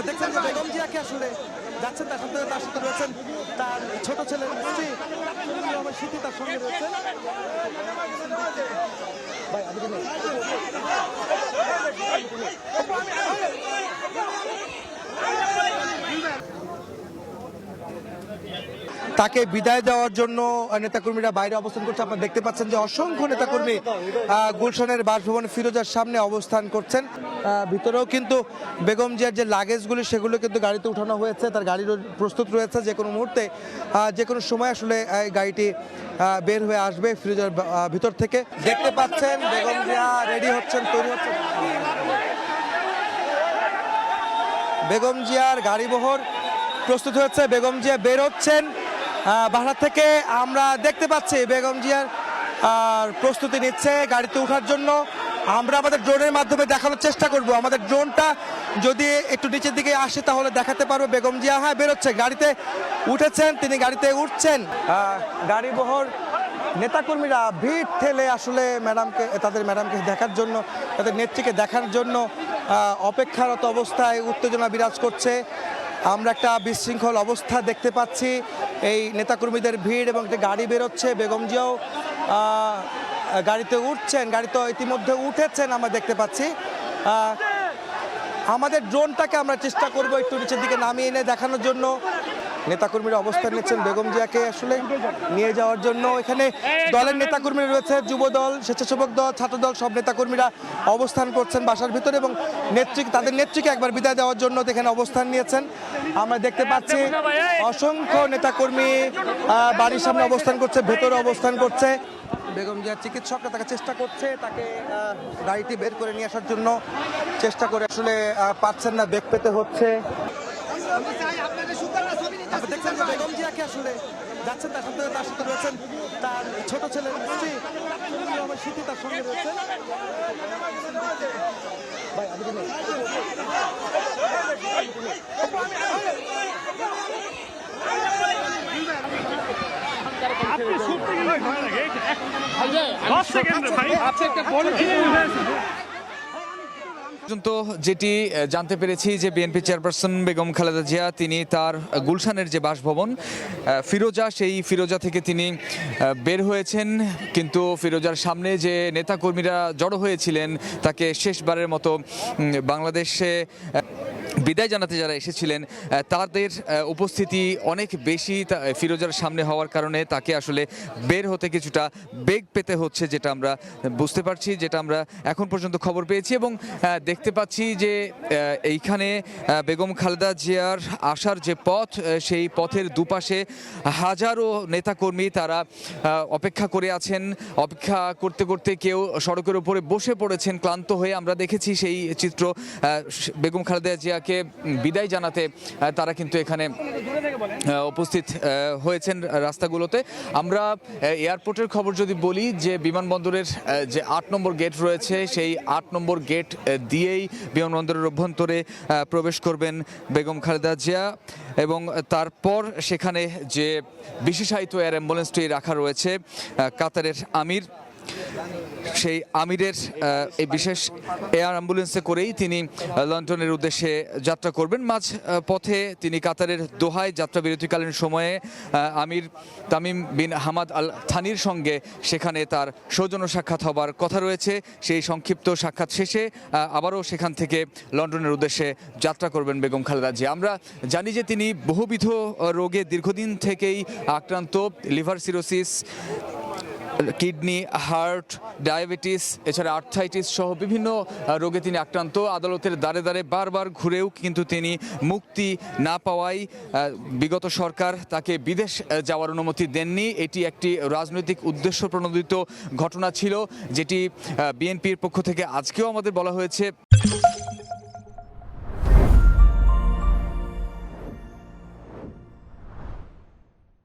দেখছেন যে বেগম জিয়াকে আসলে যাচ্ছেন, তার সাথে রয়েছেন তার ছোট ছেলের স্ত্রী স্মৃতি, তার সঙ্গে রয়েছেন। তাকে বিদায় দেওয়ার জন্য নেতাকর্মীরা বাইরে অবস্থান করছে। আপনারা দেখতে পাচ্ছেন যে অসংখ্য নেতাকর্মী গুলশানের বাসভবন ফিরোজার সামনে অবস্থান করছেন। ভিতরেও কিন্তু বেগম জিয়ার যে লাগেজগুলি সেগুলো কিন্তু গাড়িতে উঠানো হয়েছে, তার গাড়ির প্রস্তুত রয়েছে। যে কোনো মুহূর্তে যে কোনো সময় আসলে গাড়িটি বের হয়ে আসবে ফিরোজার ভিতর থেকে। দেখতে পাচ্ছেন বেগম জিয়া রেডি হচ্ছেন, তৈরি হচ্ছেন। বেগম জিয়ার গাড়িবহর প্রস্তুত হয়েছে, বেগম জিয়া বের হচ্ছেন বাসা থেকে। আমরা দেখতে পাচ্ছি বেগম জিয়ার প্রস্তুতি নিচ্ছে গাড়িতে ওঠার জন্য। আমরা আমাদের ড্রোনের মাধ্যমে দেখানোর চেষ্টা করব। আমাদের ড্রোনটা যদি একটু নিচের দিকে আসে তাহলে দেখাতে পারবো বেগম জিয়া বেরোচ্ছে, গাড়িতে উঠেছেন, তিনি গাড়িতে উঠছেন। গাড়িবহর নেতাকর্মীরা ভিড় ঠেলে আসলে তাদের ম্যাডামকে দেখার জন্য, তাদের নেত্রীকে দেখার জন্য অপেক্ষারত অবস্থায় উত্তেজনা বিরাজ করছে। আমরা একটা বিশৃঙ্খল অবস্থা দেখতে পাচ্ছি, এই নেতাকর্মীদের ভিড় এবং একটি গাড়ি বেরোচ্ছে। বেগম জিয়াও গাড়িতে উঠছেন, গাড়িতে ইতিমধ্যে উঠেছেন আমরা দেখতে পাচ্ছি। আমাদের ড্রোনটাকে আমরা চেষ্টা করব একটু নিচের দিকে নামিয়ে এনে দেখানোর জন্য। নেতাকর্মীরা অবস্থান নিচ্ছেন বেগম জিয়াকে আসলে নিয়ে যাওয়ার জন্য। এখানে দলের নেতাকর্মীরা রয়েছে, যুব দল, স্বেচ্ছাসেবক দল, ছাত্র দল, সব নেতাকর্মীরা অবস্থান করছেন বাসার ভিতরে এবং তাদের নেত্রীকে একবার বিদায় দেওয়ার জন্য এখানে অবস্থান নিয়েছেন। আমরা দেখতে পাচ্ছি অসংখ্য নেতাকর্মী বাড়ির সামনে অবস্থান করছে, ভেতরে অবস্থান করছে। বেগম জিয়ার চিকিৎসকরা তাকে চেষ্টা করছে, তাকে গাড়িটি বের করে নিয়ে আসার জন্য চেষ্টা করে আসলে পারছেন না, বেগ পেতে হচ্ছে। দেখছেন যে বেগম জিয়াকে আসলে যাচ্ছেন, তার সাথে রয়েছেন তার ছোট ছেলের স্ত্রী স্মৃতি, তার সঙ্গে রয়েছেন। পর্যন্ত যেটি জানতে পেরেছি যে বিএনপি চেয়ারপারসন বেগম খালেদা জিয়া তিনি তার গুলশানের যে বাসভবন ফিরোজা, সেই ফিরোজা থেকে তিনি বের হয়েছেন, কিন্তু ফিরোজার সামনে যে নেতাকর্মীরা জড়ো হয়েছিলেন তাকে শেষবারের মতো বাংলাদেশে বিদায় জানাতে যারা এসেছিলেন তাদের উপস্থিতি অনেক বেশি ফিরোজার সামনে হওয়ার কারণে তাকে আসলে বের হতে কিছুটা বেগ পেতে হচ্ছে, যেটা আমরা বুঝতে পারছি, যেটা আমরা এখন পর্যন্ত খবর পেয়েছি। এবং দেখতে পাচ্ছি যে এইখানে বেগম খালেদা জিয়ার আসার যে পথ, সেই পথের দুপাশে হাজারো নেতাকর্মী তারা অপেক্ষা করে আছেন। অপেক্ষা করতে করতে কেউ সড়কের উপরে বসে পড়েছেন ক্লান্ত হয়ে। আমরা দেখেছি সেই চিত্র। বেগম খালেদা জিয়াকে বিদায় জানাতে তারা কিন্তু এখানে উপস্থিত হয়েছেন রাস্তাগুলোতে। আমরা এয়ারপোর্টের খবর যদি বলি, যে বিমানবন্দরের যে ৮ নম্বর গেট রয়েছে, সেই ৮ নম্বর গেট দিয়েই বিমানবন্দরের অভ্যন্তরে প্রবেশ করবেন বেগম খালেদা জিয়া এবং তারপর সেখানে যে বিশেষায়িত এয়ার অ্যাম্বুলেন্সটি রাখা রয়েছে কাতারের আমির, সেই আমিরের এই বিশেষ এয়ার অ্যাম্বুলেন্সে করেই তিনি লন্ডনের উদ্দেশ্যে যাত্রা করবেন। মাঝ পথে তিনি কাতারের দোহায় যাত্রা বিরতিকালীন সময়ে আমির তামিম বিন হামাদ আল থানির সঙ্গে সেখানে তার সৌজন্য সাক্ষাৎ হবার কথা রয়েছে। সেই সংক্ষিপ্ত সাক্ষাৎ শেষে আবারও সেখান থেকে লন্ডনের উদ্দেশ্যে যাত্রা করবেন বেগম খালেদা জিয়া। আমরা জানি যে তিনি বহুবিধ রোগে দীর্ঘদিন থেকেই আক্রান্ত, liver cirrhosis, kidney, heart, diabetes, এছাড়া আর্থ্রাইটিস সহ বিভিন্ন রোগে তিনি আক্রান্ত। আদালতের দ্বারে দ্বারে বারবার ঘুরেও কিন্তু তিনি মুক্তি না পাওয়ায় বিগত সরকার তাকে বিদেশ যাওয়ার অনুমতি দেননি। এটি একটি রাজনৈতিক উদ্দেশ্য প্রণোদিত ঘটনা ছিল, যেটি বিএনপির পক্ষ থেকে আজকেও আমাদের বলা হয়েছে।